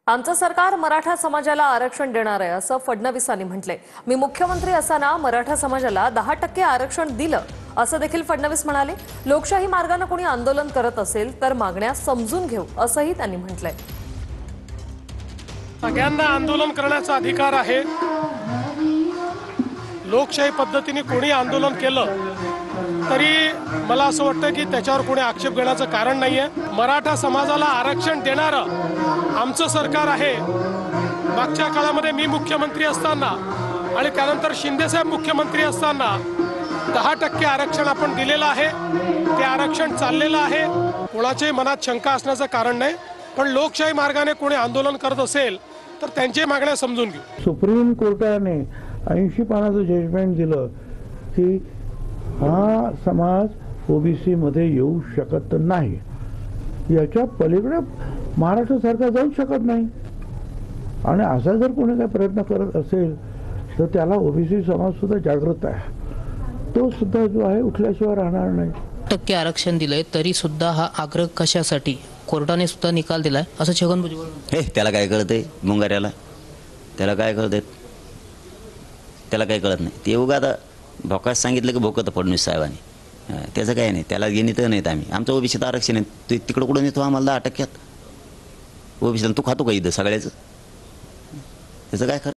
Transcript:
आमचं सरकार मराठा समाजाला आरक्षण देणार आहे असं फडणवीसांनी म्हटलंय। मी मुख्यमंत्री असताना मराठा समाजाला 10% आरक्षण दिलं असं देखील फडणवीस म्हणाले। लोकशाही मार्गाने कोणी आंदोलन करत असेल तर मागण्या समजून घेऊ असंही त्यांनी म्हटलंय। सगळ्यांना आंदोलन करण्याचा अधिकार आहे। लोकशाही पद्धतीने कोणी आंदोलन केलं तरी मला असं वाटतं की त्याच्यावर कोणी आक्षेप घेण्याचं कारण नाहीये। मराठा समाजाला आरक्षण देणारं आमचं सरकार आहे। मागच्या काळामध्ये मी मुख्यमंत्री असताना आणि त्यानंतर शिंदे साहेब मुख्यमंत्री असताना 10% आरक्षण आपण दिलेलं आहे। ते आरक्षण चाललेलं आहे। कोणाच्याही मनात शंका असण्याचं कारण नाही, पण लोकशाही मार्गाने कोणी आंदोलन करत असेल तर त्यांची मागण्या समजून घेऊ। सुप्रीम कोर्टाने 80 पानाचं जजमेंट दिलं की हा समाज ओबीसी मध्ये येऊ शकत नाही। याच्या पलीकडे महाराष्ट्र सरकार जाऊ शकत नाही। आणि असा जर कोणी काही प्रयत्न करत असेल तर त्याला ओबीसी समाज सुद्धा जागृत आहे। तो सुद्धा जो आहे उठल्याशिवाय राहणार नाही। 10% आरक्षण दिलंय तरी सुद्धा हा आग्रह कशासाठी? कोर्टाने सुद्धा निकाल दिलाय असं छगन भुजबळ हे त्याला काय कळतंय? मुंगाऱ्याला त्याला काय कळतंय? त्याला काही कळत नाही। ते उगा आता भोकास सांगितलं की भोकत फडणवीस साहेबांनी, त्याचं काय नाही, त्याला घेणीत नाहीत। आम्ही आमचं ओबीसीत आरक्षण आहे, तू तिकडं कुठून येतो आम्हाला 10%? ओबीसीला तू खातो का इथं सगळ्याचं? त्याचं काय खरं?